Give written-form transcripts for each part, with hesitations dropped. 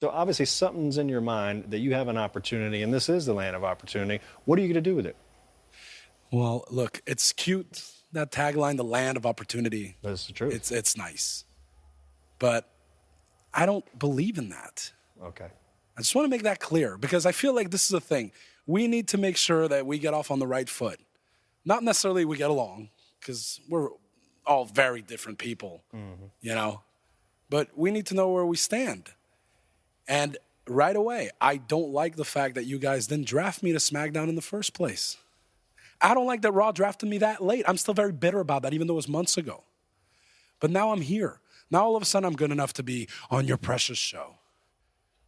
So obviously something's in your mind that you have an opportunity, and this is the land of opportunity. What are you going to do with it? Well, look, it's cute, that tagline, the land of opportunity. That's the truth. It's nice. But I don't believe in that. Okay. I just want to make that clear because I feel like this is a thing. We need to make sure that we get off on the right foot. Not necessarily we get along because we're all very different people, you know. But we need to know where we stand. And right away, I don't like the fact that you guys didn't draft me to SmackDown in the first place. I don't like that Raw drafted me that late. I'm still very bitter about that, even though it was months ago. But now I'm here. Now all of a sudden I'm good enough to be on your precious show.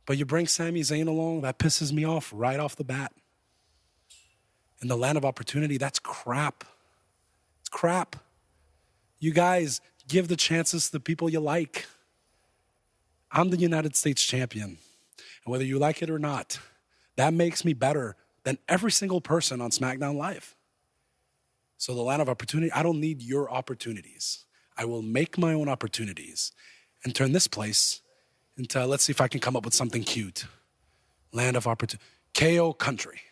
But you bring Sami Zayn along, that pisses me off right off the bat. In the land of opportunity, that's crap. It's crap. You guys give the chances to the people you like. I'm the United States champion. And whether you like it or not, that makes me better than every single person on SmackDown Live. So the land of opportunity, I don't need your opportunities. I will make my own opportunities and turn this place into, let's see if I can come up with something cute. Land of opportunity. KO country.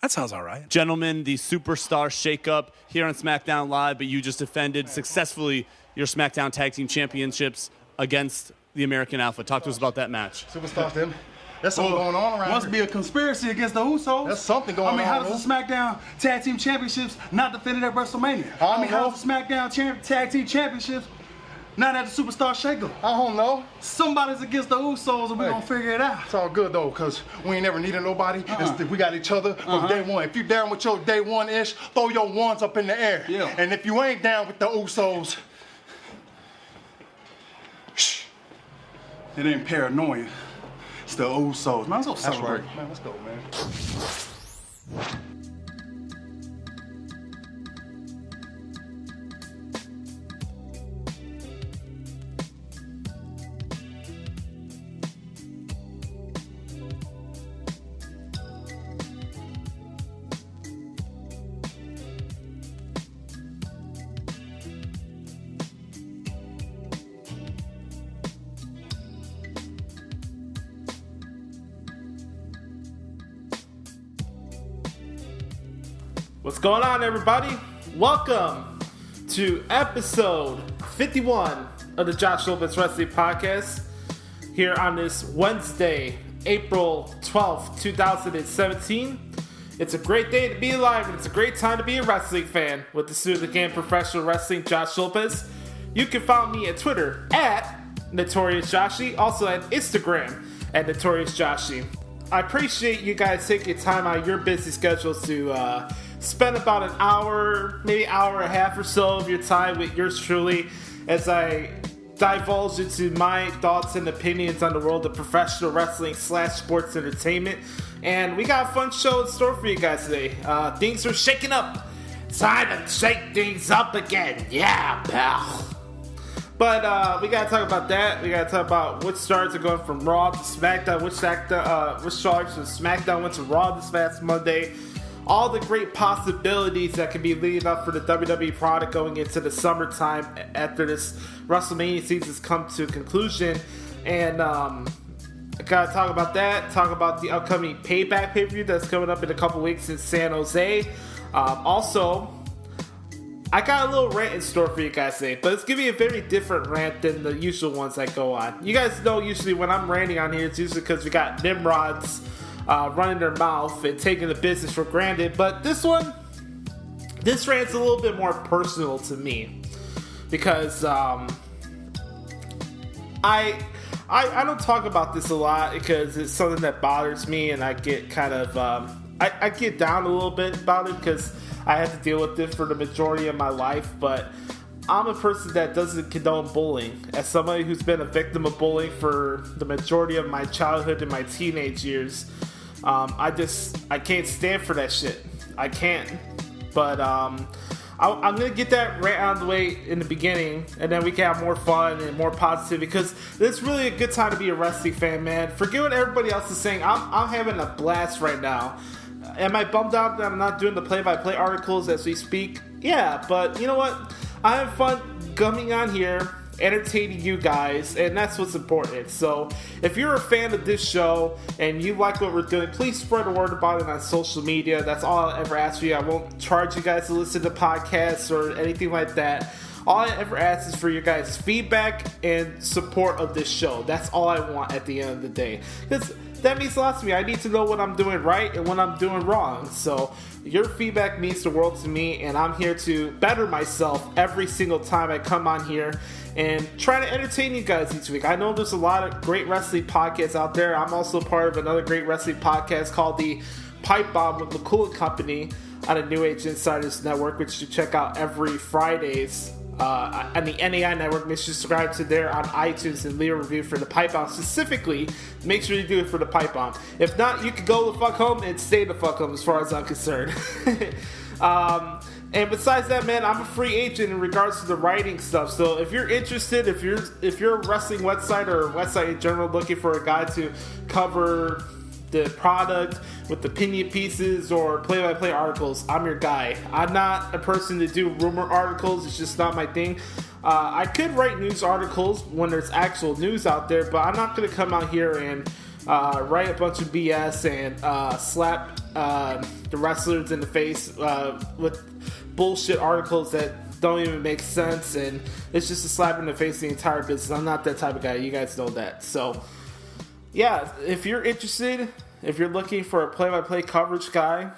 That sounds all right. Gentlemen, the Superstar Shakeup here on SmackDown Live, but you just defended successfully your SmackDown Tag Team Championships against the American Alpha. Talk to us about that match. Superstar them. There's something going on around Must here. be a conspiracy against the Usos. There's something going on. I mean, how does the SmackDown Tag Team Championships not defended at WrestleMania? I mean, how's the SmackDown Tag Team Championships not at the Superstar Shakeup? I don't know. Somebody's against the Usos, and we're gonna figure it out. It's all good though, cause we ain't never needed nobody. We got each other from day one. If you down with your day one-ish, throw your ones up in the air. Yeah. And if you ain't down with the Usos, shh. It ain't paranoia. It's the Usos. Man, let's go celebrate. Right. Man, let's go, man. What's going on, everybody? Welcome to episode 51 of the Josh Lopez Wrestling Podcast here on this Wednesday, April 12th, 2017. It's a great day to be alive, and it's a great time to be a wrestling fan. With the student of the game, professional wrestling, Josh Lopez. You can follow me at Twitter at Notorious Joshi, also at Instagram at Notorious Joshi. I appreciate you guys taking time out of your busy schedules to spend about an hour, maybe hour and a half or so of your time with yours truly as I divulge into my thoughts and opinions on the world of professional wrestling / sports entertainment. And we got a fun show in store for you guys today. Things are shaking up. Time to shake things up again. Yeah, pal. But we gotta talk about that. We gotta talk about which stars are going from Raw to SmackDown, which stars from SmackDown went to Raw this past Monday. All the great possibilities that can be leading up for the WWE product going into the summertime after this WrestleMania season's come to a conclusion. And I gotta talk about that. Talk about the upcoming Payback pay-per-view that's coming up in a couple weeks in San Jose. Also, I got a little rant in store for you guys today, but it's going to be a very different rant than the usual ones I go on. You guys know usually when I'm ranting on here, it's usually because we got Nimrods running their mouth and taking the business for granted. But this rant's a little bit more personal to me because I don't talk about this a lot because it's something that bothers me, and I get kind of I get down a little bit about it because I had to deal with it for the majority of my life. But I'm a person that doesn't condone bullying. As somebody who's been a victim of bullying for the majority of my childhood and my teenage years, I can't stand for that shit. I can't. But I'm going to get that rant out of the way in the beginning, and then we can have more fun and more positivity, because it's really a good time to be a wrestling fan, man. Forget what everybody else is saying. I'm having a blast right now. Am I bummed out that I'm not doing the play-by-play articles as we speak? Yeah, but you know what? I have fun coming on here entertaining you guys, and that's what's important. So if you're a fan of this show and you like what we're doing, please spread the word about it on social media. That's all I'll ever ask you. I won't charge you guys to listen to podcasts or anything like that. All I ever ask is for your guys' feedback and support of this show. That's all I want at the end of the day, because that means a lot to me. I need to know what I'm doing right and what I'm doing wrong. So your feedback means the world to me, and I'm here to better myself every single time I come on here and try to entertain you guys each week. I know there's a lot of great wrestling podcasts out there. I'm also part of another great wrestling podcast called the Pipe Bomb with McCool Company on a New Age Insiders Network, which you check out every Fridays on the NAI network. Make sure you subscribe to there on iTunes and leave a review for the Pipe Bomb. Specifically, make sure you do it for the Pipe Bomb. If not, you can go the fuck home and stay the fuck home as far as I'm concerned. And besides that, man, I'm a free agent in regards to the writing stuff. So if you're interested, if you're a wrestling website or a website in general looking for a guy to cover the product with opinion pieces or play-by-play articles, I'm your guy. I'm not a person to do rumor articles. It's just not my thing. I could write news articles when there's actual news out there, but I'm not going to come out here and write a bunch of BS and slap the wrestlers in the face with bullshit articles that don't even make sense, and it's just a slap in the face of the entire business. I'm not that type of guy. You guys know that. So yeah, if you're interested, if you're looking for a play-by-play coverage guy,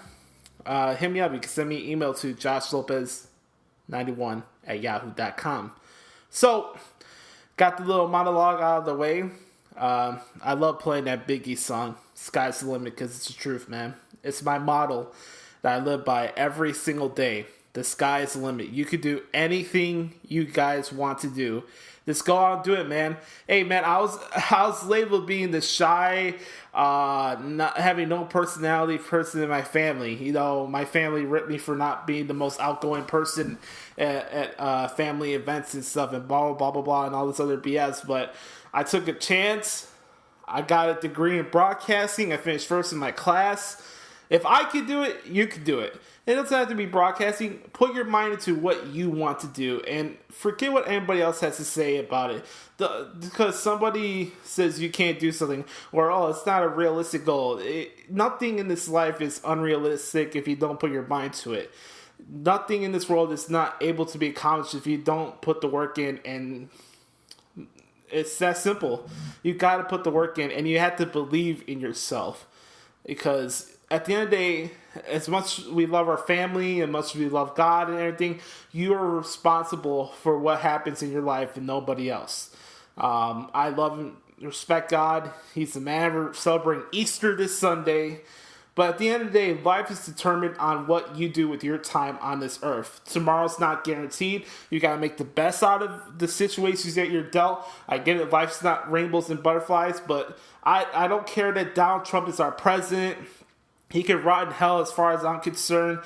hit me up. You can send me an email to joshlopez91@yahoo.com. So, got the little monologue out of the way. I love playing that Biggie song, Sky's the Limit, because it's the truth, man. It's my motto that I live by every single day. The sky is the limit. You could do anything you guys want to do. Just go out and do it, man. Hey, man, I was labeled being the shy, not having no personality person in my family. You know, my family ripped me for not being the most outgoing person at family events and stuff, and blah, blah, blah, blah, and all this other BS. But I took a chance. I got a degree in broadcasting. I finished first in my class. If I could do it, you could do it. It doesn't have to be broadcasting. Put your mind into what you want to do and forget what anybody else has to say about it. Because somebody says you can't do something, or, oh, it's not a realistic goal. Nothing in this life is unrealistic if you don't put your mind to it. Nothing in this world is not able to be accomplished if you don't put the work in, and it's that simple. You got to put the work in, and you have to believe in yourself. Because at the end of the day, as much as we love our family and much as we love God and everything, you are responsible for what happens in your life and nobody else. I love and respect God. He's the man. We're celebrating Easter this Sunday. But at the end of the day, life is determined on what you do with your time on this earth. Tomorrow's not guaranteed. You got to make the best out of the situations that you're dealt. I get it. Life's not rainbows and butterflies, but I don't care that Donald Trump is our president. He can rot in hell as far as I'm concerned.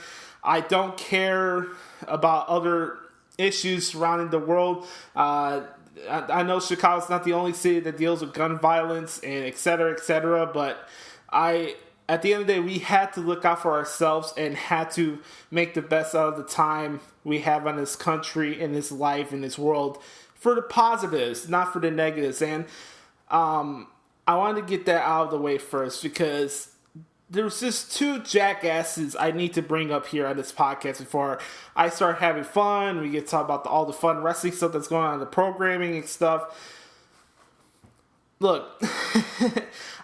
I don't care about other issues surrounding the world. I know Chicago's not the only city that deals with gun violence and et cetera, but at the end of the day, we had to look out for ourselves and had to make the best out of the time we have on this country, in this life, in this world, for the positives, not for the negatives. And I wanted to get that out of the way first, because there's just two jackasses I need to bring up here on this podcast before I start having fun. We get to talk about all the fun wrestling stuff that's going on in the programming and stuff. Look,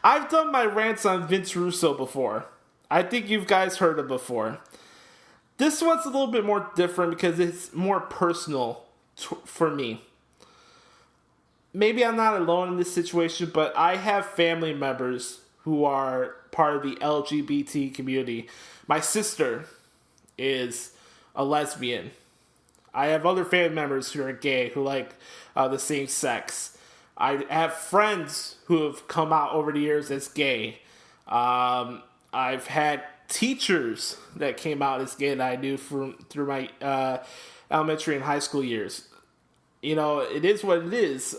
I've done my rants on Vince Russo before. I think you guys heard it before. This one's a little bit more different because it's more personal for me. Maybe I'm not alone in this situation, but I have family members who are part of the LGBT community. My sister is a lesbian. I have other family members who are gay, who like the same sex. I have friends who have come out over the years as gay. I've had teachers that came out as gay that I knew through my elementary and high school years. You know, it is what it is.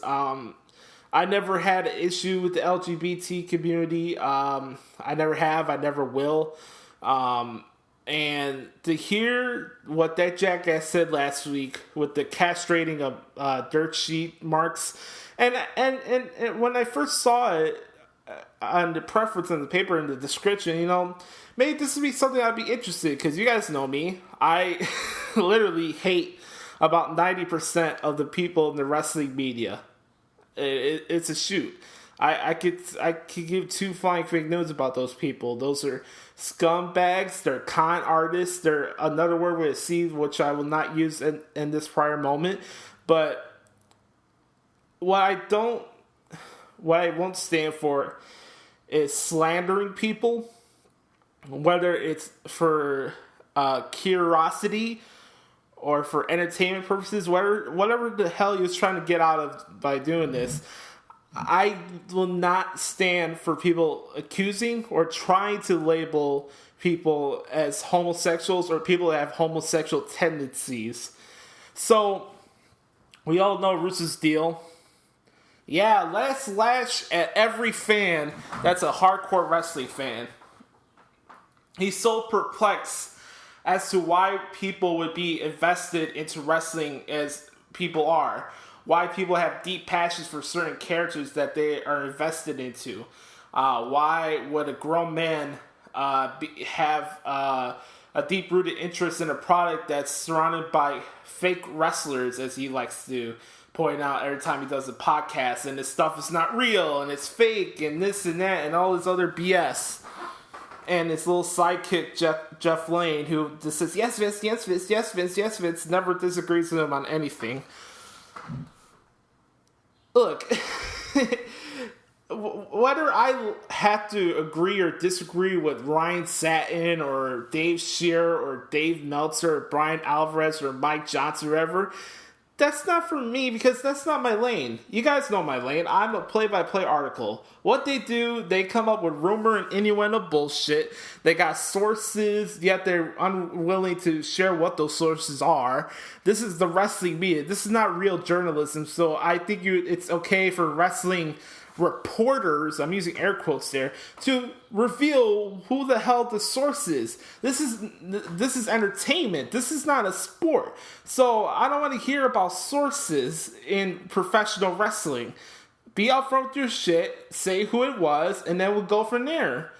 I never had an issue with the LGBT community. I never have. I never will. And And to hear what that jackass said last week with the castrating of dirt sheet marks, and when I first saw it on the preference in the paper in the description, maybe this would be something I'd be interested, because you guys know me. I literally hate about 90% of the people in the wrestling media. It's a shoot. I could give two flying fake news about those people. Those are scumbags. They're con artists. They're another word with a C, which I will not use in this prior moment. But what I won't stand for is slandering people, whether it's for curiosity or for entertainment purposes, whatever the hell he was trying to get out of by doing this. I will not stand for people accusing or trying to label people as homosexuals or people that have homosexual tendencies. So, we all know Russo's deal. Yeah, let's lash at every fan that's a hardcore wrestling fan. He's so perplexed as to why people would be invested into wrestling as people are. Why people have deep passions for certain characters that they are invested into. Why would a grown man have a deep-rooted interest in a product that's surrounded by fake wrestlers, as he likes to point out every time he does a podcast, and this stuff is not real, and it's fake, and this and that, and all this other BS. And his little sidekick, Jeff Lane, who just says, yes, Vince, yes, Vince, yes, Vince, yes, Vince, never disagrees with him on anything. Look, whether I have to agree or disagree with Ryan Satin or Dave Scheer or Dave Meltzer or Brian Alvarez or Mike Johnson or whatever, that's not for me, because that's not my lane. You guys know my lane. I'm a play-by-play article. What they do, they come up with rumor and innuendo bullshit. They got sources, yet they're unwilling to share what those sources are. This is the wrestling media. This is not real journalism, so I think it's okay for wrestling reporters, I'm using air quotes there, to reveal who the hell the source is. This is entertainment. This is not a sport. So I don't want to hear about sources in professional wrestling. Be upfront with your shit, say who it was, and then we'll go from there.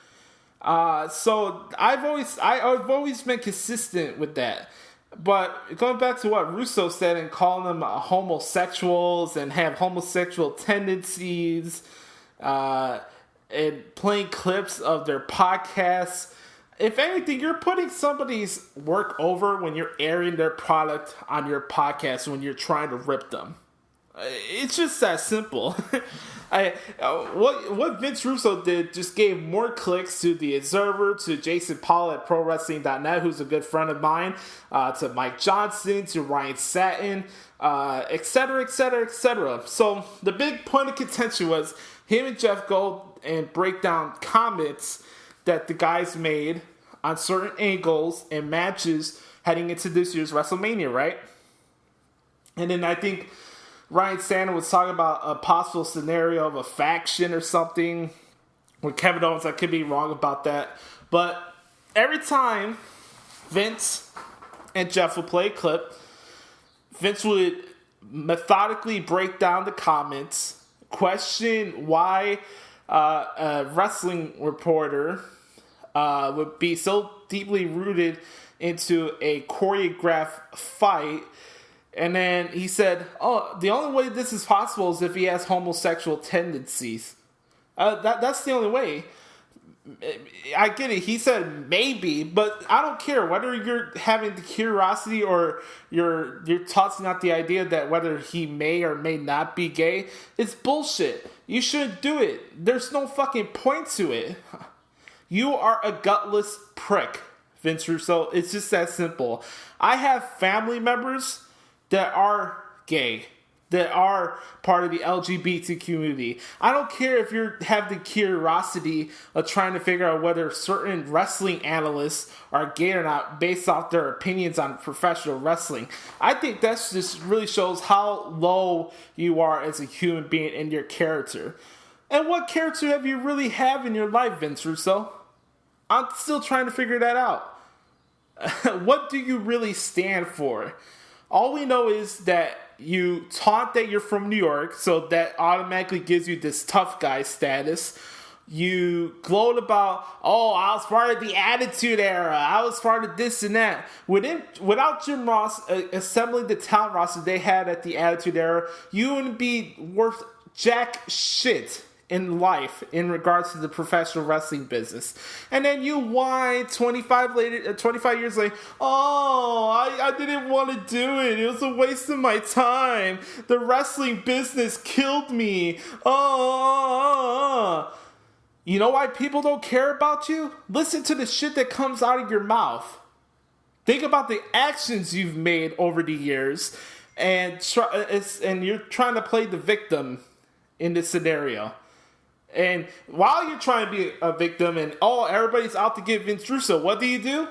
So I've always been consistent with that. But going back to what Russo said and calling them homosexuals and have homosexual tendencies, and playing clips of their podcasts, if anything, you're putting somebody's work over when you're airing their product on your podcast when you're trying to rip them. It's just that simple. What Vince Russo did just gave more clicks to The Observer, to Jason Paul at ProWrestling.net, who's a good friend of mine, to Mike Johnson, to Ryan Satin, etc., etc., etc. So the big point of contention was him and Jeff go and break down comments that the guys made on certain angles and matches heading into this year's WrestleMania, right? And then I think Ryan Satin was talking about a possible scenario of a faction or something with Kevin Owens. I could be wrong about that. But every time Vince and Jeff would play a clip, Vince would methodically break down the comments, question why a wrestling reporter would be so deeply rooted into a choreographed fight. And then he said, the only way this is possible is if he has homosexual tendencies. That's the only way. I get it. He said maybe, but I don't care whether you're having the curiosity or you're tossing out the idea that whether he may or may not be gay. It's bullshit. You shouldn't do it. There's no fucking point to it. You are a gutless prick, Vince Russo. It's just that simple. I have family members that are gay, that are part of the LGBT community. I don't care if you have the curiosity of trying to figure out whether certain wrestling analysts are gay or not based off their opinions on professional wrestling. I think that just really shows how low you are as a human being and your character. And what character have you really have in your life, Vince Russo? I'm still trying to figure that out. what do you really stand for? All we know is that you taunt that you're from New York, so that automatically gives you this tough guy status. You gloat about, oh, I was part of the Attitude Era. I was part of this and that. Without Jim Ross assembling the talent roster they had at the Attitude Era, you wouldn't be worth jack shit in life in regards to the professional wrestling business. And then you whine 25 years later, oh, I didn't want to do it. It was a waste of my time. The wrestling business killed me. Oh. You know why people don't care about you? Listen to the shit that comes out of your mouth. Think about the actions you've made over the years, and you're trying to play the victim in this scenario. And while you're trying to be a victim and, oh, everybody's out to get Vince Russo, what do?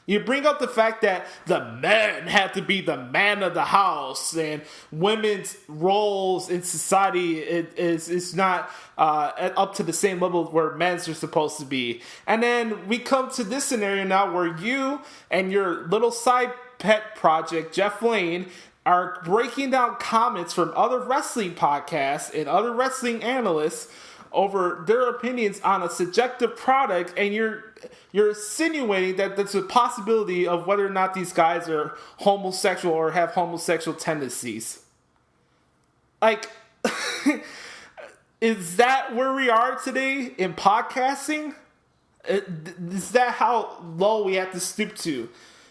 You bring up the fact that the men have to be the man of the house, and women's roles in society is not up to the same level where men's are supposed to be. And then we come to this scenario now where you and your little side pet project, Jeff Lane, are breaking down comments from other wrestling podcasts and other wrestling analysts over their opinions on a subjective product, and you're insinuating that there's a possibility of whether or not these guys are homosexual or have homosexual tendencies. Like, is that where we are today in podcasting? Is that how low we have to stoop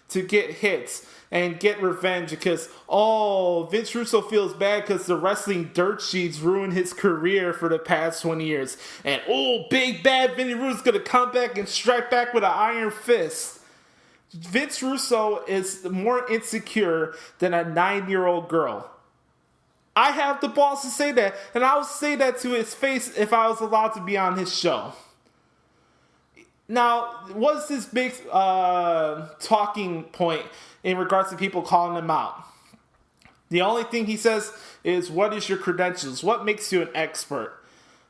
to get hits and get revenge because, oh, Vince Russo feels bad because the wrestling dirt sheets ruined his career for the past 20 years. And, oh, big bad Vinny Russo's going to come back and strike back with an iron fist. Vince Russo is more insecure than a 9-year-old girl. I have the balls to say that, and I would say that to his face if I was allowed to be on his show. Now, what's this big talking point in regards to people calling him out? The only thing he says is, what is your credentials? What makes you an expert?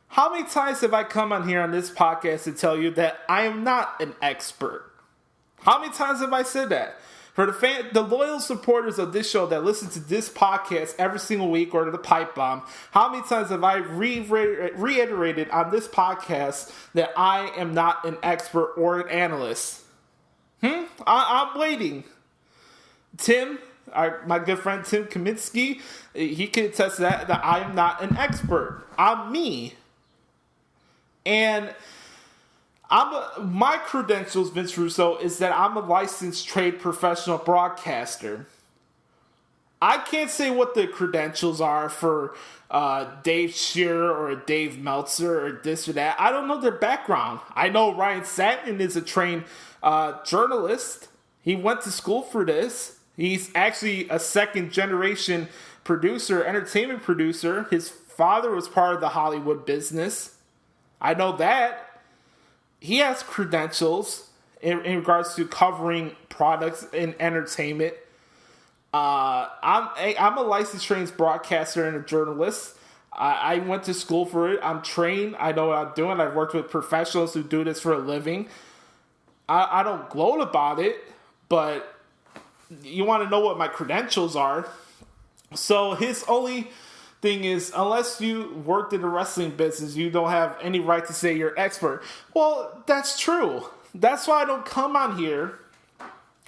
How many times have I come on here on this podcast to tell you that I am not an expert? How many times have I said that? For the loyal supporters of this show that listen to this podcast every single week or to the Pipe Bomb, how many times have I reiterated on this podcast that I am not an expert or an analyst? I'm waiting. Tim, my good friend Tim Kaminsky, he can attest to that I am not an expert. I'm me. And my credentials, Vince Russo, is that I'm a licensed trade professional broadcaster. I can't say what the credentials are for Dave Shearer or Dave Meltzer or this or that. I don't know their background. I know Ryan Satin is a trained journalist. He went to school for this. He's actually a second-generation producer, entertainment producer. His father was part of the Hollywood business. I know that. He has credentials in regards to covering products in entertainment. I'm a licensed trained broadcaster and a journalist. I went to school for it. I'm trained. I know what I'm doing. I've worked with professionals who do this for a living. I don't gloat about it, but you want to know what my credentials are. So his only thing is, unless you worked in the wrestling business, you don't have any right to say you're expert. Well, that's true. That's why I don't come on here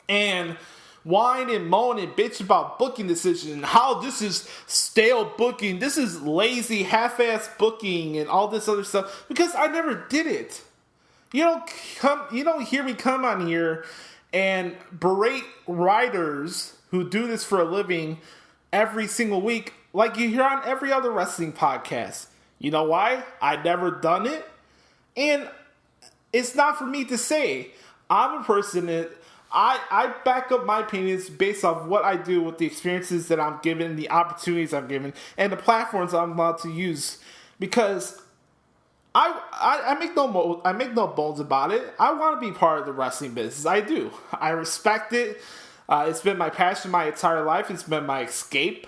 and whine and moan and bitch about booking decisions and how this is stale booking, this is lazy, half-ass booking and all this other stuff, because I never did it. You don't hear me come on here and berate writers who do this for a living every single week like you hear on every other wrestling podcast. You know why? I never done it. And it's not for me to say. I'm a person that I back up my opinions based off what I do with the experiences that I'm given, the opportunities I'm given, and the platforms I'm allowed to use. Because I make no bones about it. I want to be part of the wrestling business. I do. I respect it. It's been my passion my entire life. It's been my escape.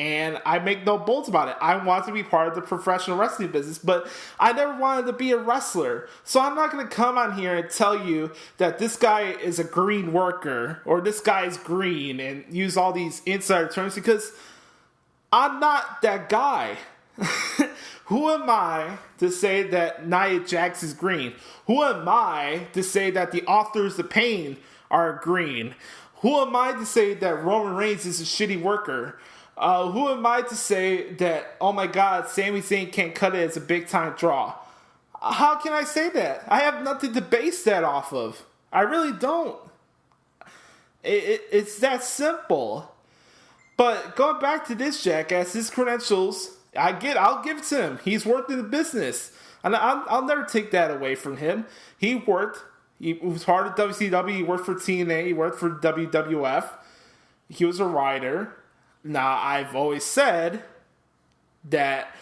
And I make no bones about it. I want to be part of the professional wrestling business, but I never wanted to be a wrestler. So I'm not going to come on here and tell you that this guy is a green worker or this guy is green and use all these insider terms because I'm not that guy. Who am I to say that Nia Jax is green? Who am I to say that the authors of Pain are green? Who am I to say that Roman Reigns is a shitty worker? Who am I to say that, oh my God, Sami Zayn can't cut it as a big-time draw? How can I say that? I have nothing to base that off of. I really don't. It's that simple. But going back to this jackass, his credentials, I'll give it to him. He's worked in the business. And I'll never take that away from him. He worked. He was part of WCW. He worked for TNA. He worked for WWF. He was a writer. Now, I've always said that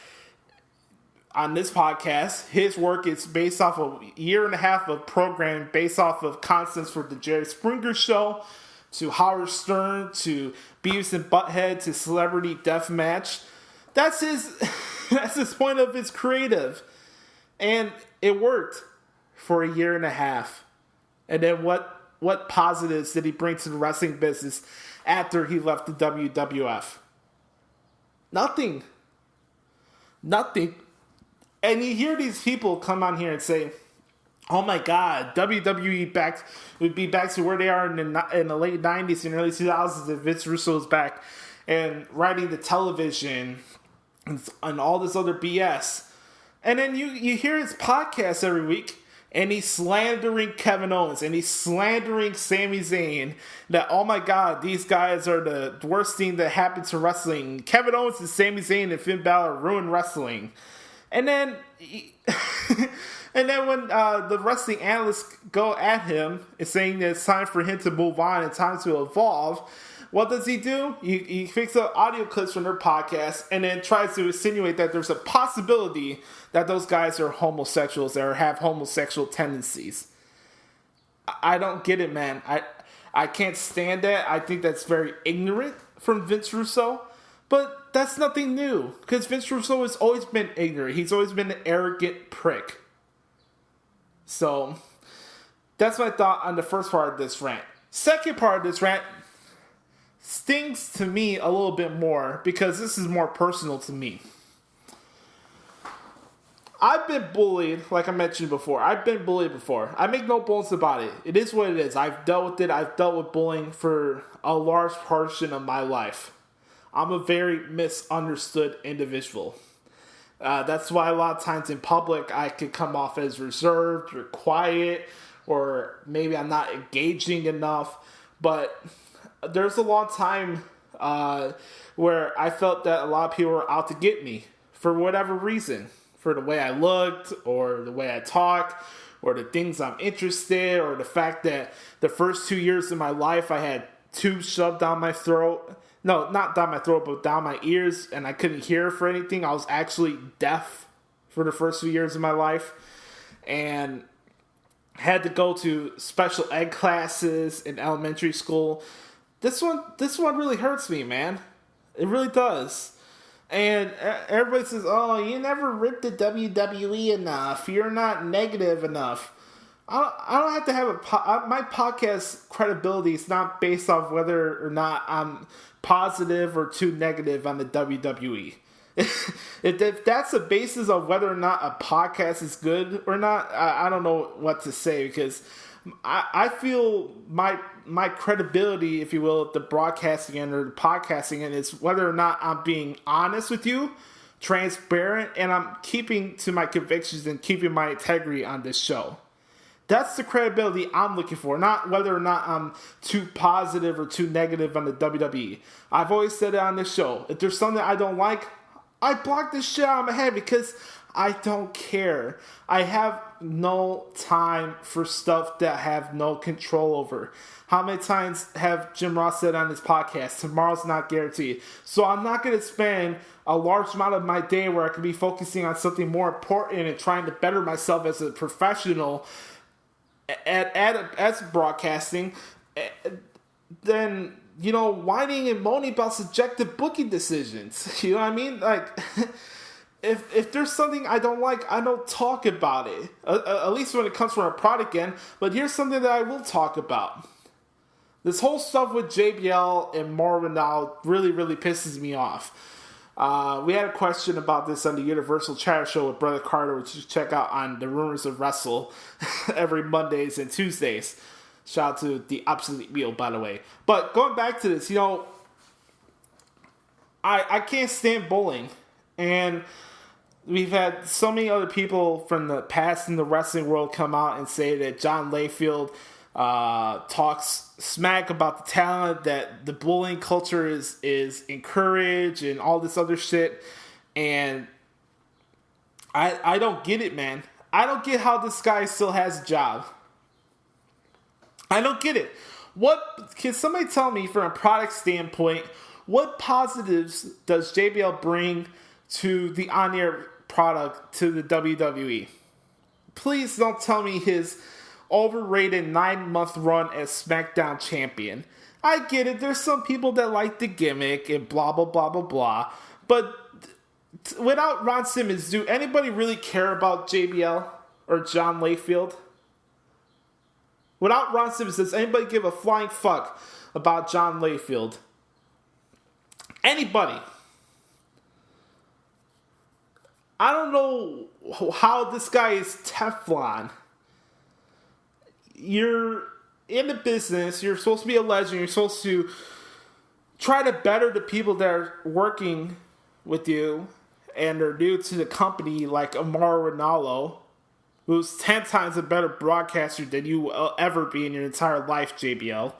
on this podcast, his work is based off of a year and a half of programming, based off of constants for the Jerry Springer Show, to Howard Stern, to Beavis and Butthead, to Celebrity Deathmatch. That's his point of his creative. And it worked for a year and a half. And then what positives did he bring to the wrestling business after he left the WWF? Nothing. And you hear these people come on here and say, oh my God, WWE would be back to where they are in the late 90s and early 2000s if Vince Russo is back and writing the television and all this other BS. And then you hear his podcast every week, and he's slandering Kevin Owens, and he's slandering Sami Zayn, that, oh my God, these guys are the worst thing that happened to wrestling. Kevin Owens and Sami Zayn and Finn Balor ruined wrestling. And then when the wrestling analysts go at him and saying that it's time for him to move on and time to evolve, what does he do? He picks up audio clips from their podcast and then tries to insinuate that there's a possibility that those guys are homosexuals or have homosexual tendencies. I don't get it, man. I can't stand that. I think that's very ignorant from Vince Russo. But that's nothing new, because Vince Russo has always been ignorant. He's always been an arrogant prick. So, that's my thought on the first part of this rant. Second part of this rant stings to me a little bit more, because this is more personal to me. I've been bullied, like I mentioned before. I've been bullied before. I make no bones about it. It is what it is. I've dealt with it. I've dealt with bullying for a large portion of my life. I'm a very misunderstood individual. That's why a lot of times in public I could come off as reserved or quiet, or maybe I'm not engaging enough. But there's a long time where I felt that a lot of people were out to get me for whatever reason. For the way I looked, or the way I talk, or the things I'm interested, or the fact that the first 2 years of my life I had tubes shoved down my throat. No, not down my throat, but down my ears, and I couldn't hear for anything. I was actually deaf for the first few years of my life, and had to go to special ed classes in elementary school. This one really hurts me, man. It really does. And everybody says, oh, you never ripped the WWE enough. You're not negative enough. I don't have to have my podcast credibility is not based off whether or not I'm positive or too negative on the WWE. If that's the basis of whether or not a podcast is good or not, I don't know what to say, because I feel my credibility, if you will, at the broadcasting end or the podcasting end, is whether or not I'm being honest with you, transparent, and I'm keeping to my convictions and keeping my integrity on this show. That's the credibility I'm looking for, not whether or not I'm too positive or too negative on the WWE. I've always said it on this show. If there's something I don't like, I block this shit out of my head, because I don't care. I have no time for stuff that I have no control over. How many times have Jim Ross said on his podcast, tomorrow's not guaranteed. So I'm not going to spend a large amount of my day where I could be focusing on something more important and trying to better myself as a professional as broadcasting, than whining and moaning about subjective booking decisions. You know what I mean? Like, if there's something I don't like, I don't talk about it. At least when it comes from a product end. But here's something that I will talk about. This whole stuff with JBL and Mauro now really, really pisses me off. We had a question about this on the Universal Chatter Show with Brother Carter, which you check out on the Rumors of Wrestle every Mondays and Tuesdays. Shout out to the Obsolete Meal, by the way. But going back to this, I can't stand bullying. And we've had so many other people from the past in the wrestling world come out and say that John Layfield talks smack about the talent, that the bullying culture is encouraged and all this other shit. And I don't get it, man. I don't get how this guy still has a job. I don't get it. What can somebody tell me from a product standpoint, what positives does JBL bring to the on-air product to the WWE? Please don't tell me his overrated 9-month run as SmackDown champion. I get it. There's some people that like the gimmick and blah, blah, blah, blah, blah. But without Ron Simmons, do anybody really care about JBL or John Layfield? Without Ron Simmons, does anybody give a flying fuck about John Layfield? Anybody? I don't know how this guy is Teflon. You're in the business. You're supposed to be a legend. You're supposed to try to better the people that are working with you and are new to the company, like Mauro Ranallo, who's 10 times a better broadcaster than you will ever be in your entire life, JBL.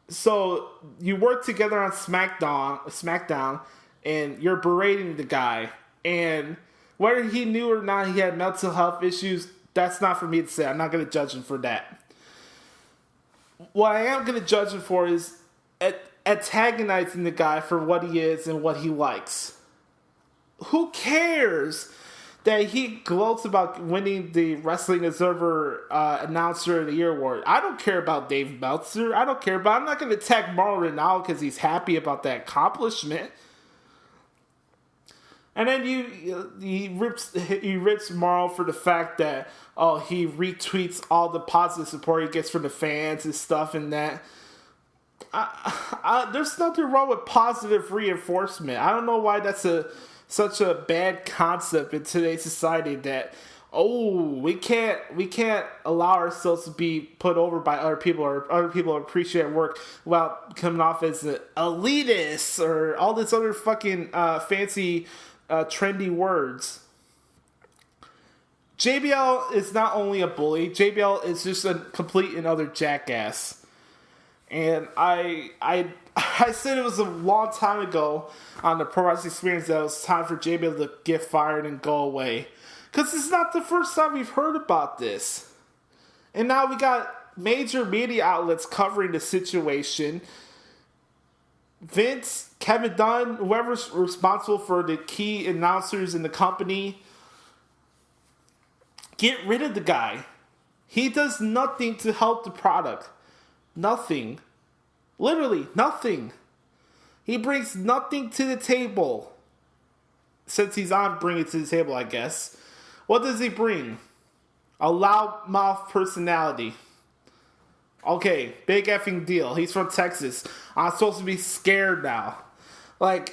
So you work together on SmackDown, and you're berating the guy. And whether he knew or not he had mental health issues, that's not for me to say. I'm not going to judge him for that. What I am going to judge him for is antagonizing the guy for what he is and what he likes. Who cares that he gloats about winning the Wrestling Observer Announcer of the Year award? I don't care about Dave Meltzer. I'm not going to attack Mauro Ranallo because he's happy about that accomplishment. And then he rips Mauro for the fact that he retweets all the positive support he gets from the fans and stuff and that. There's nothing wrong with positive reinforcement. I don't know why that's such a bad concept in today's society that we can't allow ourselves to be put over by other people or other people appreciate our work without coming off as an elitist or all this other fucking fancy trendy words. JBL is not only a bully, JBL is just a complete and utter jackass. And I said it was a long time ago on the Pro Wrestling Experience that it was time for JBL to get fired and go away. Because it's not the first time we've heard about this. And now we got major media outlets covering the situation. Vince, Kevin Dunn, whoever's responsible for the key announcers in the company, get rid of the guy. He does nothing to help the product. Nothing. Literally nothing. He brings nothing to the table. Since he's on bringing it to the table, I guess. What does he bring? A loudmouth personality. Okay, big effing deal. He's from Texas. I'm supposed to be scared now. Like,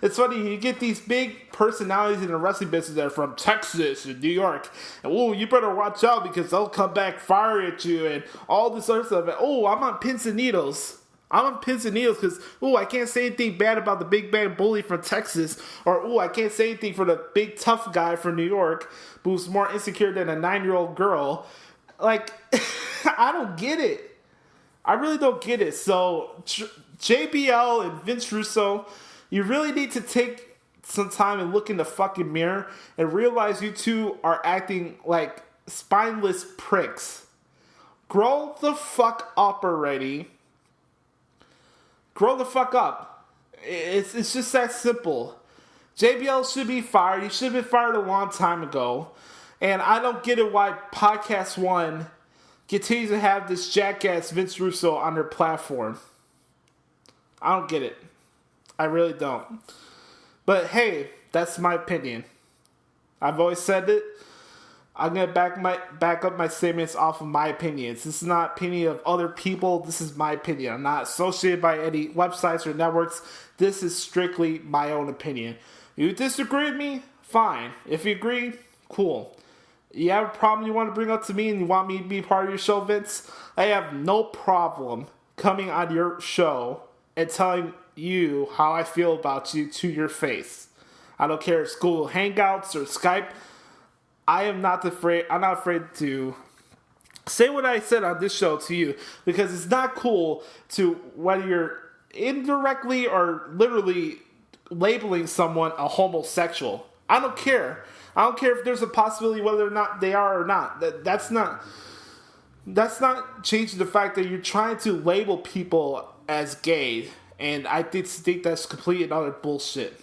it's funny, you get these big personalities in the wrestling business that are from Texas and New York. And, you better watch out because they'll come back fire at you and all this other stuff. And, I'm on pins and needles. I'm on pins and needles because, I can't say anything bad about the big bad bully from Texas. Or, I can't say anything for the big tough guy from New York who's more insecure than a 9-year-old girl. Like, I don't get it. I really don't get it. So, JBL and Vince Russo, you really need to take some time and look in the fucking mirror and realize you two are acting like spineless pricks. Grow the fuck up already. Grow the fuck up. It's just that simple. JBL should be fired. He should have been fired a long time ago. And I don't get it why Podcast One continue to have this jackass Vince Russo on their platform. I don't get it. I really don't. But hey, that's my opinion. I've always said it. I'm gonna back up my statements off of my opinions. This is not opinion of other people. This is my opinion. I'm not associated by any websites or networks. This is strictly my own opinion. You disagree with me? Fine. If you agree, cool. You have a problem you want to bring up to me and you want me to be part of your show, Vince? I have no problem coming on your show and telling you how I feel about you to your face. I don't care if it's Google Hangouts or Skype. I'm not afraid to say what I said on this show to you, because it's not cool to, whether you're indirectly or literally labeling someone a homosexual. I don't care. I don't care if there's a possibility whether or not they are or not. That's not changing the fact that you're trying to label people as gay. And I think that's complete and utter bullshit.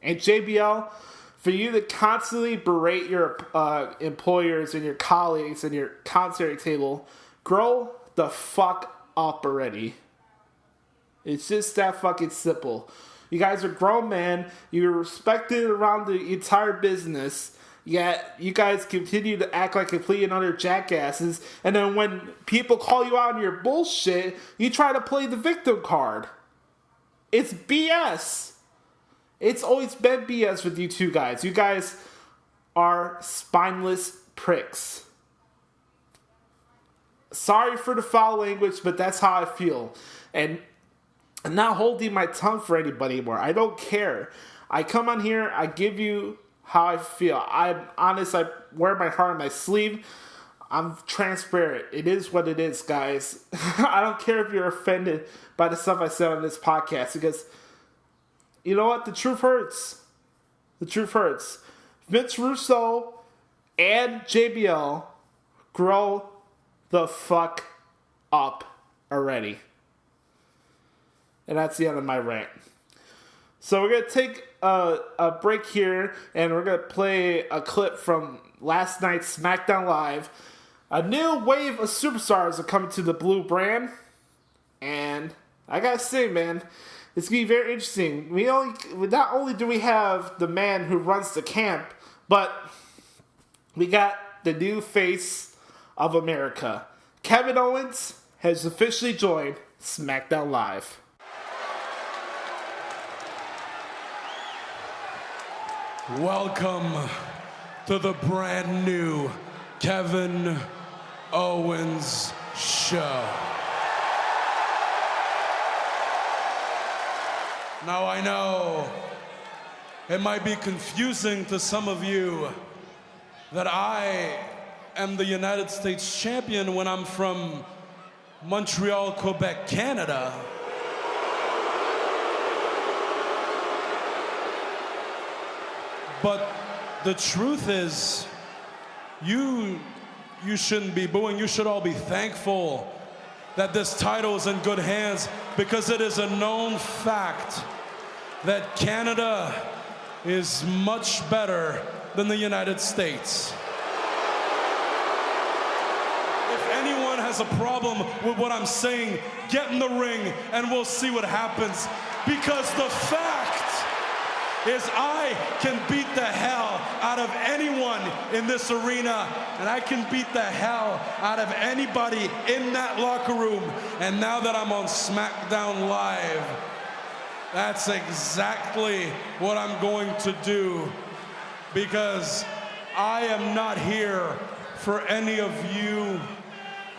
And JBL, for you to constantly berate your employers and your colleagues and your commentary table, grow the fuck up already. It's just that fucking simple. You guys are grown men. You're respected around the entire business. Yet you guys continue to act like complete and utter jackasses. And then when people call you out on your bullshit, you try to play the victim card. It's BS. It's always been BS with you two guys. You guys are spineless pricks. Sorry for the foul language, but that's how I feel. And I'm not holding my tongue for anybody anymore. I don't care. I come on here, I give you how I feel. I'm honest, I wear my heart on my sleeve. I'm transparent. It is what it is, guys. I don't care if you're offended by the stuff I said on this podcast, because you know what? The truth hurts. The truth hurts. Vince Russo and JBL, grow the fuck up already. And that's the end of my rant. So we're going to take a break here, and we're going to play a clip from last night's SmackDown Live. A new wave of superstars are coming to the blue brand. And I got to say, man, it's going to be very interesting. Not only do we have the man who runs the camp, but we got the new face of America. Kevin Owens has officially joined SmackDown Live. Welcome to the brand new Kevin Owens Show. Now I know it might be confusing to some of you that I am the United States champion when I'm from Montreal, Quebec, Canada. But the truth is, you shouldn't be booing. You should all be thankful that this title is in good hands, because it is a known fact that Canada is much better than the United States. If anyone has a problem with what I'm saying, get in the ring and we'll see what happens. Because the fact is, I can beat the hell out of anyone in this arena, and I can beat the hell out of anybody in that locker room. And now that I'm on SmackDown Live, that's exactly what I'm going to do, because I am not here for any of you.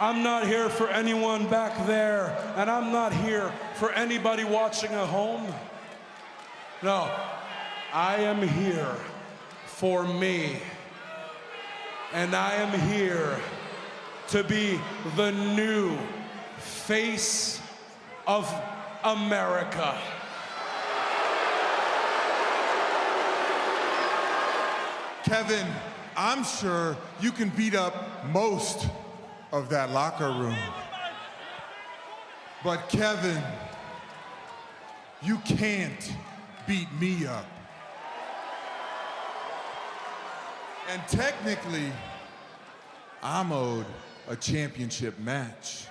I'm not here for anyone back there, and I'm not here for anybody watching at home. No. I am here for me, and I am here to be the new face of America. Kevin, I'm sure you can beat up most of that locker room. But Kevin, you can't beat me up. And technically, I'm owed a championship match.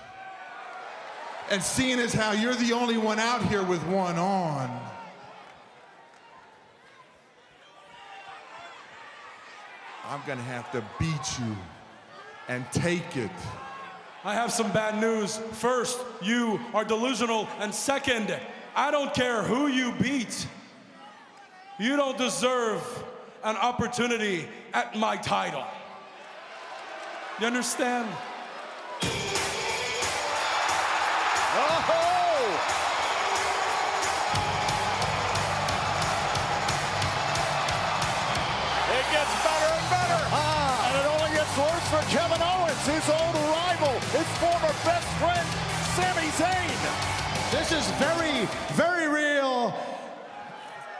And seeing as how you're the only one out here with one on, I'm gonna have to beat you and take it. I have some bad news. First, you are delusional. And second, I don't care who you beat. You don't deserve an opportunity at my title. You understand? It gets better and better. And it only gets worse for Kevin Owens, his old rival, his former best friend, Sami Zayn. This is very, very real.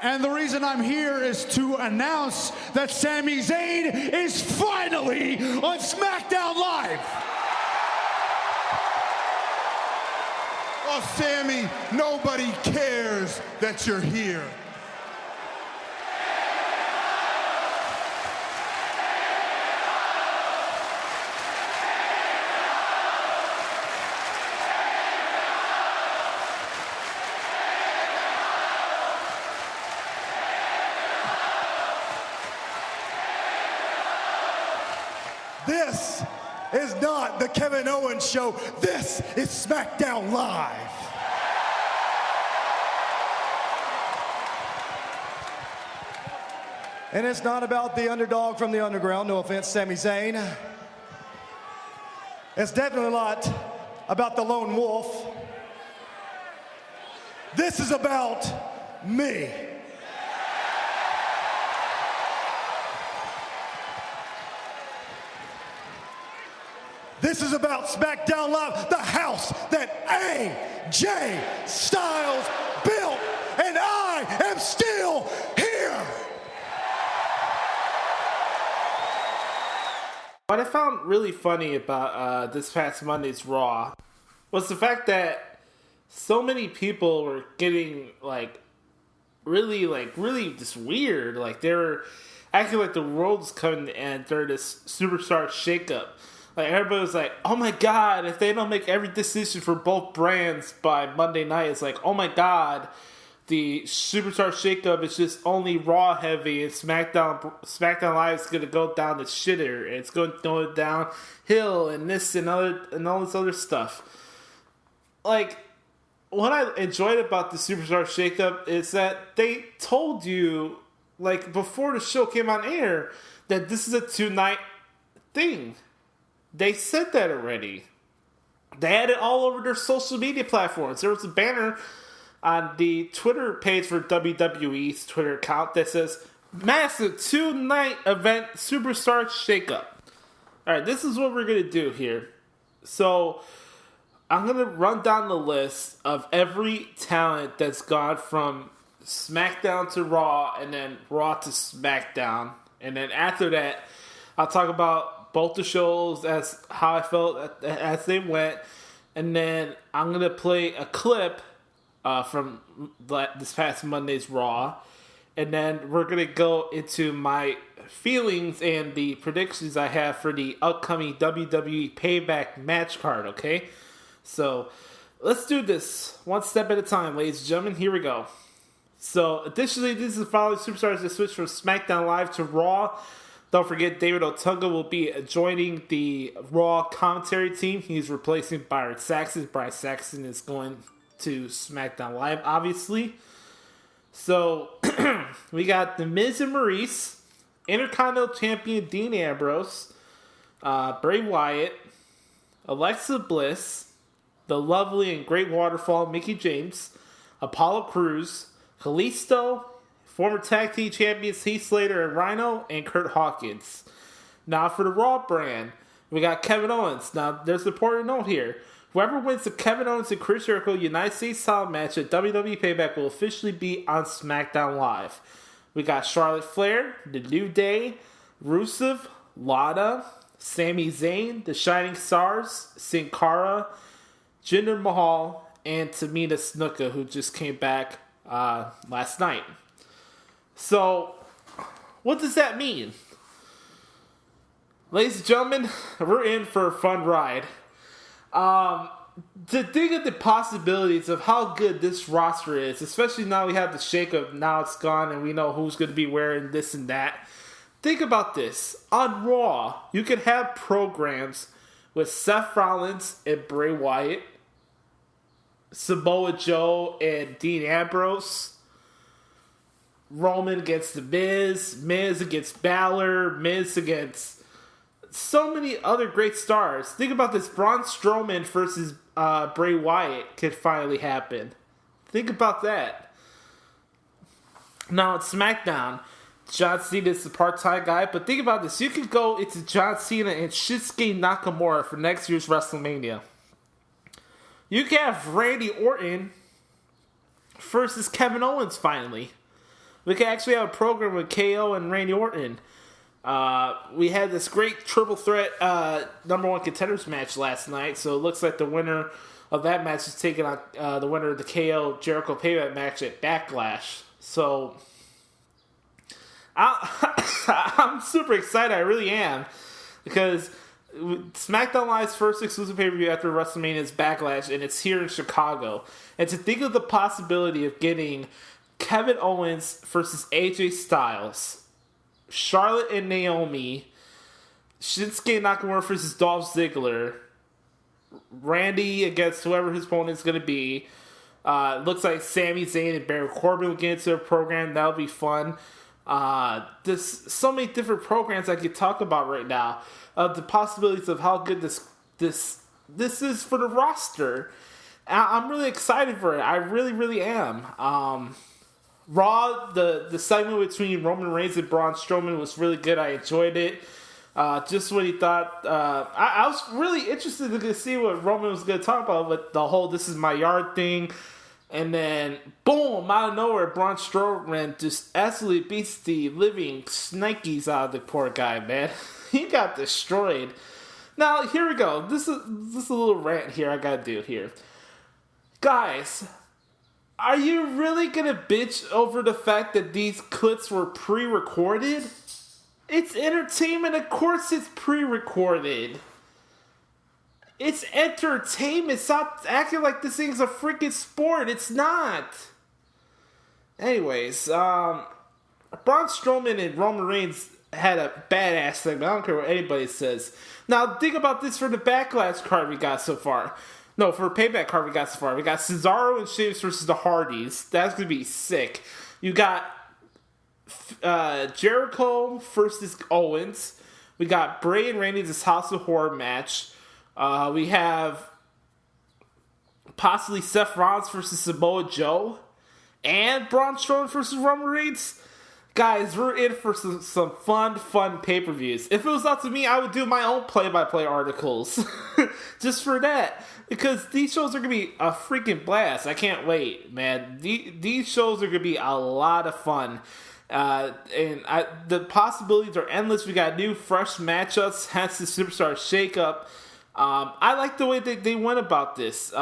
And the reason I'm here is to announce that Sami Zayn is finally on SmackDown Live. Well, Sammy, nobody cares that you're here. This is not the Kevin Owens Show. This is SmackDown Live. And it's not about the underdog from the underground. No offense, Sami Zayn. It's definitely not about the lone wolf. This is about me. This is about SmackDown Live, the house that AJ Styles built, and I am still here. What I found really funny about this past Monday's Raw was the fact that so many people were getting really just weird. Like they were acting like the world's coming to end during this Superstar Shakeup. Like everybody was like, "Oh my God! If they don't make every decision for both brands by Monday night, it's like, oh my God, the Superstar Shakeup is just only Raw heavy, and SmackDown Live is gonna go down the shitter. And it's going to go downhill, and this and all this other stuff." Like, what I enjoyed about the Superstar Shakeup is that they told you, like before the show came on air, that this is a 2-night thing. They said that already. They had it all over their social media platforms. There was a banner on the Twitter page for WWE's Twitter account that says, "Massive 2-night event Superstar Shakeup." Alright, this is what we're going to do here. So, I'm going to run down the list of every talent that's gone from SmackDown to Raw, and then Raw to SmackDown. And then after that, I'll talk about both the shows as how I felt as they went, and then I'm gonna play a clip from this past Monday's Raw, and then we're gonna go into my feelings and the predictions I have for the upcoming WWE Payback match card. Okay, so let's do this one step at a time, ladies and gentlemen. Here we go. So additionally, this is the following superstars that switched from SmackDown Live to Raw. Don't forget, David Otunga will be joining the Raw commentary team. He's replacing Byron Saxton. Byron Saxton is going to SmackDown Live, obviously. So, we got The Miz and Maurice, Intercontinental Champion Dean Ambrose, Bray Wyatt, Alexa Bliss, the lovely and great waterfall Mickie James, Apollo Crews, Kalisto, former tag team champions Heath Slater and Rhino, and Kurt Hawkins. Now for the Raw brand, we got Kevin Owens. Now there's an important note here. Whoever wins the Kevin Owens and Chris Jericho United States title match at WWE Payback will officially be on SmackDown Live. We got Charlotte Flair, The New Day, Rusev, Lana, Sami Zayn, The Shining Stars, Sin Cara, Jinder Mahal, and Tamina Snuka, who just came back last night. So, what does that mean? Ladies and gentlemen, we're in for a fun ride. To think of the possibilities of how good this roster is, especially now we have the shakeup, now it's gone and we know who's going to be wearing this and that. Think about this. On Raw, you could have programs with Seth Rollins and Bray Wyatt, Samoa Joe and Dean Ambrose, Roman against The Miz, Miz against Balor, Miz against so many other great stars. Think about this. Braun Strowman versus Bray Wyatt could finally happen. Think about that. Now it's SmackDown. John Cena is the part-time guy, but think about this. You could go into John Cena and Shinsuke Nakamura for next year's WrestleMania. You can have Randy Orton versus Kevin Owens finally. We can actually have a program with KO and Randy Orton. We had this great triple threat number one contenders match last night, so it looks like the winner of that match is taking on the winner of the KO Jericho Payback match at Backlash. So I'm super excited. I really am, because SmackDown Live's first exclusive pay-per-view after WrestleMania's Backlash, and it's here in Chicago. And to think of the possibility of getting Kevin Owens versus AJ Styles, Charlotte and Naomi, Shinsuke Nakamura versus Dolph Ziggler, Randy against whoever his opponent is going to be. Looks like Sami Zayn and Baron Corbin will get into a program. That'll be fun. There's so many different programs I could talk about right now. The possibilities of how good this is for the roster. I'm really excited for it. I really, really am. Raw, the segment between Roman Reigns and Braun Strowman was really good. I enjoyed it. Just what he thought. I was really interested to see what Roman was going to talk about with the whole "this is my yard" thing. And then, boom, out of nowhere, Braun Strowman just absolutely beats the living snikes out of the poor guy, man. He got destroyed. Now, here we go. This is a little rant here I gotta do here. Guys, are you really gonna bitch over the fact that these clips were pre-recorded? It's entertainment, of course it's pre-recorded. It's entertainment. Stop acting like this thing's a freaking sport. It's not. Anyways, Braun Strowman and Roman Reigns had a badass segment. I don't care what anybody says. Now, think about this for the Backlash card we got so far. No, for a Payback card we got so far. We got Cesaro and Sheamus versus the Hardys. That's going to be sick. You got Jericho versus Owens. We got Bray and Randy, this House of Horror match. We have possibly Seth Rollins versus Samoa Joe. And Braun Strowman versus Roman Reigns. Guys, we're in for some fun pay-per-views. If it was up to me, I would do my own play-by-play articles. Just for that. Because these shows are going to be a freaking blast. I can't wait, man. These shows are going to be a lot of fun. The possibilities are endless. We got new, fresh matchups. Hence the Superstar Shakeup. I like the way that they went about this.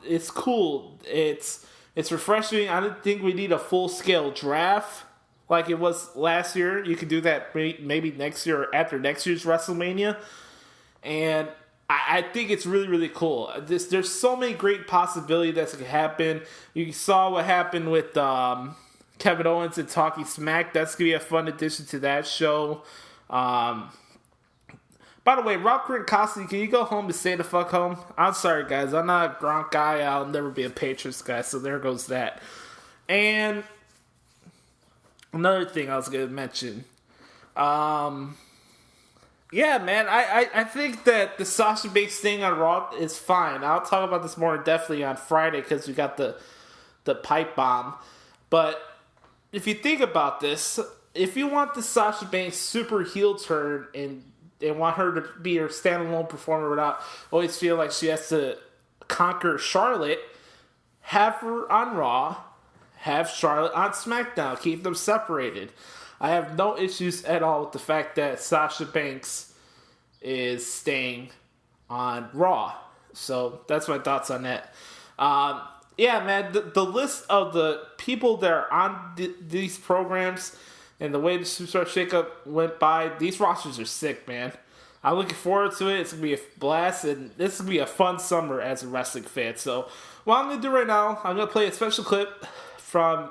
It's cool. It's refreshing. I don't think we need a full-scale draft like it was last year. You can do that maybe next year or after next year's WrestleMania. And I think it's really, really cool. There's so many great possibilities that could happen. You saw what happened with Kevin Owens and Talking Smack. That's going to be a fun addition to that show. By the way, Rob Gronkowski, can you go home and stay the fuck home? I'm sorry, guys. I'm not a Gronk guy. I'll never be a Patriots guy, so there goes that. And another thing I was going to mention. Yeah, man, I think that the Sasha Banks thing on Raw is fine. I'll talk about this more definitely on Friday because we got the pipe bomb. But if you think about this, if you want the Sasha Banks super heel turn and want her to be her standalone performer without always feel like she has to conquer Charlotte, have her on Raw, have Charlotte on SmackDown, keep them separated. I have no issues at all with the fact that Sasha Banks is staying on Raw. So that's my thoughts on that. Yeah, man, the list of the people that are on these programs and the way the Superstar Shakeup went by, these rosters are sick, man. I'm looking forward to it. It's going to be a blast, and this is going to be a fun summer as a wrestling fan. So what I'm going to do right now, I'm going to play a special clip from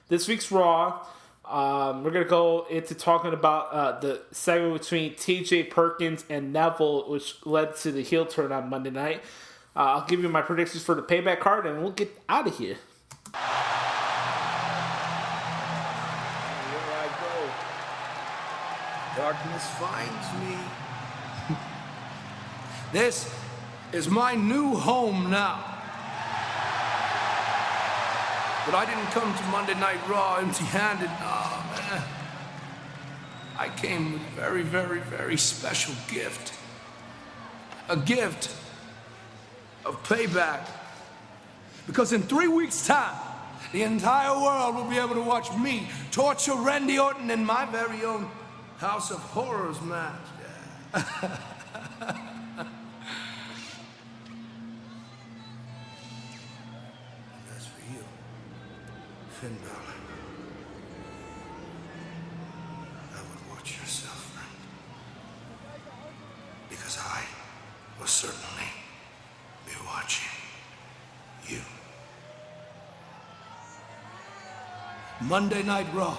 this week's Raw. We're going to go into talking about the segment between TJ Perkins and Neville, which led to the heel turn on Monday night. I'll give you my predictions for the Payback card, and we'll get out of here. Where I go, darkness finds me. This is my new home now. But I didn't come to Monday Night Raw empty-handed. Oh, man. I came with a very, very, very special gift. A gift of payback. Because in 3 weeks' time, the entire world will be able to watch me torture Randy Orton in my very own House of Horrors match. Yeah. Finn Balor, I would watch yourself, friend, because I will certainly be watching you. Monday Night Raw.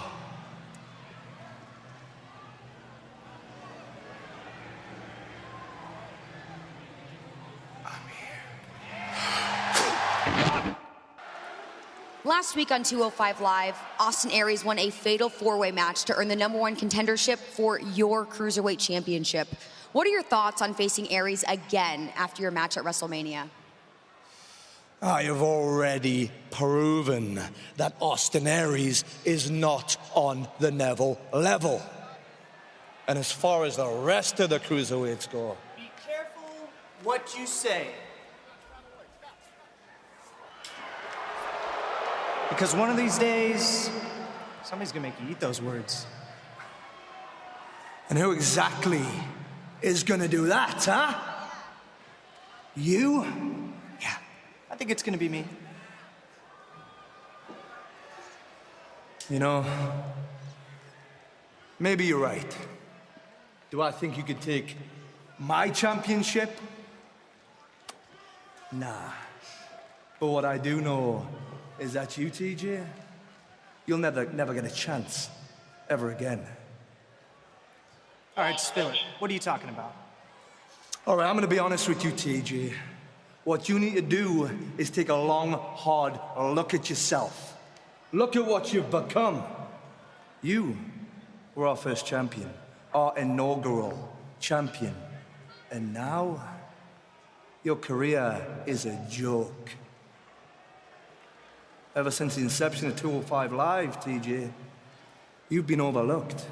Last week on 205 Live, Austin Aries won a fatal four-way match to earn the #1 contendership for your Cruiserweight Championship. What are your thoughts on facing Aries again after your match at WrestleMania? I have already proven that Austin Aries is not on the Neville level. And as far as the rest of the Cruiserweights go... Be careful what you say. Because one of these days, somebody's gonna make you eat those words. And who exactly is gonna do that, huh? You? Yeah, I think it's gonna be me. You know, maybe you're right. Do I think you could take my championship? Nah. But what I do know is that you, TJ, you'll never get a chance ever again. All right, spill it. What are you talking about? All right, I'm gonna be honest with you, TJ. What you need to do is take a long, hard look at yourself. Look at what you've become. You were our first champion, our inaugural champion. And now, your career is a joke. Ever since the inception of 205 Live, TJ, you've been overlooked.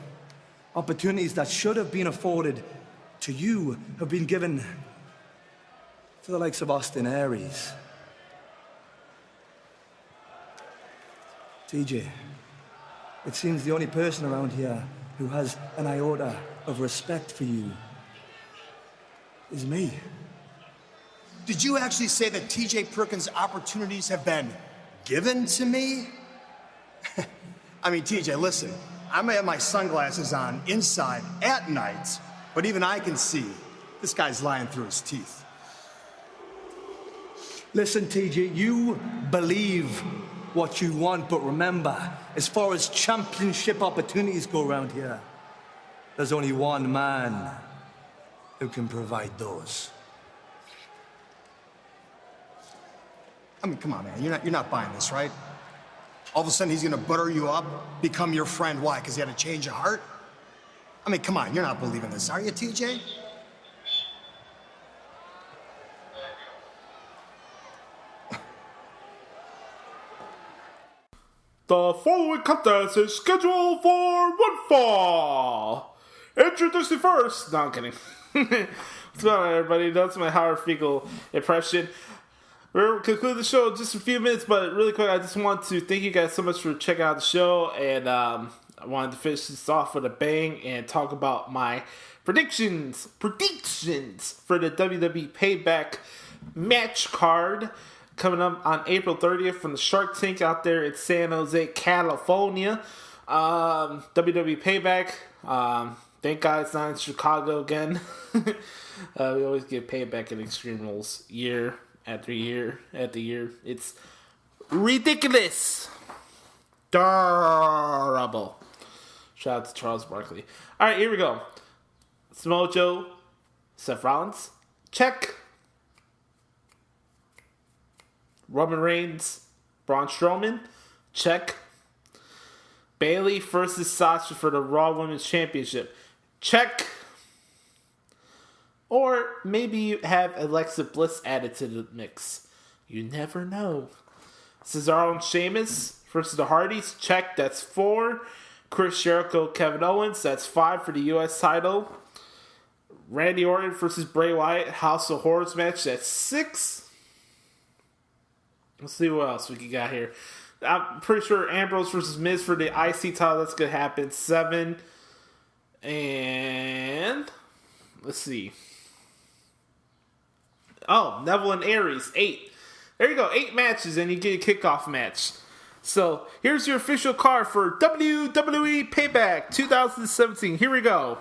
Opportunities that should have been afforded to you have been given to the likes of Austin Aries. TJ, it seems the only person around here who has an iota of respect for you is me. Did you actually say that TJ Perkins' opportunities have been given to me? I mean, TJ, listen, I may have my sunglasses on inside at night, but even I can see this guy's lying through his teeth. Listen, TJ, you believe what you want, but remember, as far as championship opportunities go around here, there's only one man who can provide those. I mean, come on, man. You're not buying this, right? All of a sudden, he's gonna butter you up, become your friend. Why? Because he had a change of heart? I mean, come on. You're not believing this, are you, TJ? The following contest is scheduled for one fall. Introducing first. No, I'm kidding. What's going on, everybody? That's my Howard Finkel impression. We're conclude the show in just a few minutes, but really quick, I just want to thank you guys so much for checking out the show, and I wanted to finish this off with a bang and talk about my predictions for the WWE Payback match card coming up on April 30th from the Shark Tank out there in San Jose, California. WWE Payback. Thank God it's not in Chicago again. We always get Payback in Extreme Rules year after year after year. It's ridiculous. Terrible. Shout out to Charles Barkley. All right, here we go. Samoa Joe, Seth Rollins, check. Roman Reigns, Braun Strowman, check. Bayley versus Sasha for the Raw Women's Championship, check. Or maybe you have Alexa Bliss added to the mix. You never know. Cesaro and Sheamus versus the Hardys, check. That's 4. Chris Jericho, Kevin Owens, that's 5 for the U.S. title. Randy Orton versus Bray Wyatt, House of Horrors match, that's 6. Let's see what else we got here. I'm pretty sure Ambrose versus Miz for the IC title, that's going to happen, 7. And let's see. Oh, Neville and Aries, 8. There you go, 8 matches, and you get a kickoff match. So, here's your official card for WWE Payback 2017. Here we go.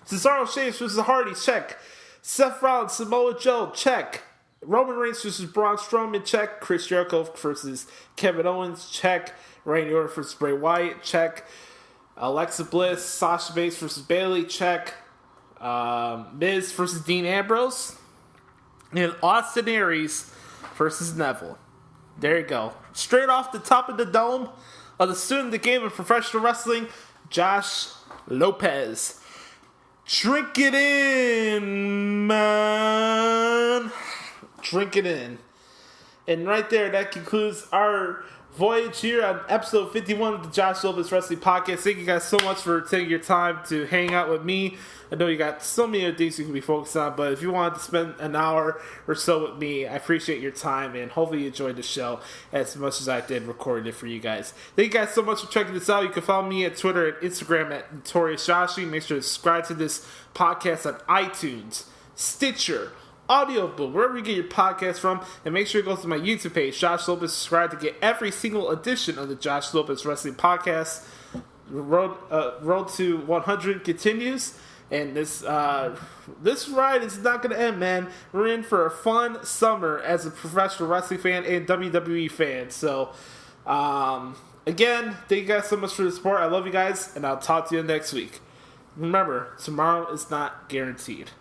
Cesaro Sheamus versus the Hardys, check. Seth Rollins, Samoa Joe, check. Roman Reigns versus Braun Strowman, check. Chris Jericho versus Kevin Owens, check. Randy Orton versus Bray Wyatt, check. Alexa Bliss, Sasha Banks versus Bayley, check. Miz versus Dean Ambrose. And Austin Aries versus Neville. There you go. Straight off the top of the dome of the student of the game of professional wrestling, Josh Lopez. Drink it in, man. Drink it in. And right there, that concludes our voyage here on episode 51 of the Josh Lopez Wrestling Podcast. Thank you guys so much for taking your time to hang out with me. I know you got so many other things you can be focused on, but if you wanted to spend an hour or so with me, I appreciate your time, and hopefully you enjoyed the show as much as I did recording it for you guys. Thank you guys so much for checking this out. You can follow me at Twitter and Instagram at Notorious Joshi. Make sure to subscribe to this podcast on iTunes, Stitcher, Audiobook, wherever you get your podcast from, and make sure you go to my YouTube page, Josh Lopez, subscribe to get every single edition of the Josh Lopez Wrestling Podcast. Road to 100 continues, and this ride is not going to end, man. We're in for a fun summer as a professional wrestling fan and WWE fan. So, again, thank you guys so much for the support. I love you guys, and I'll talk to you next week. Remember, tomorrow is not guaranteed.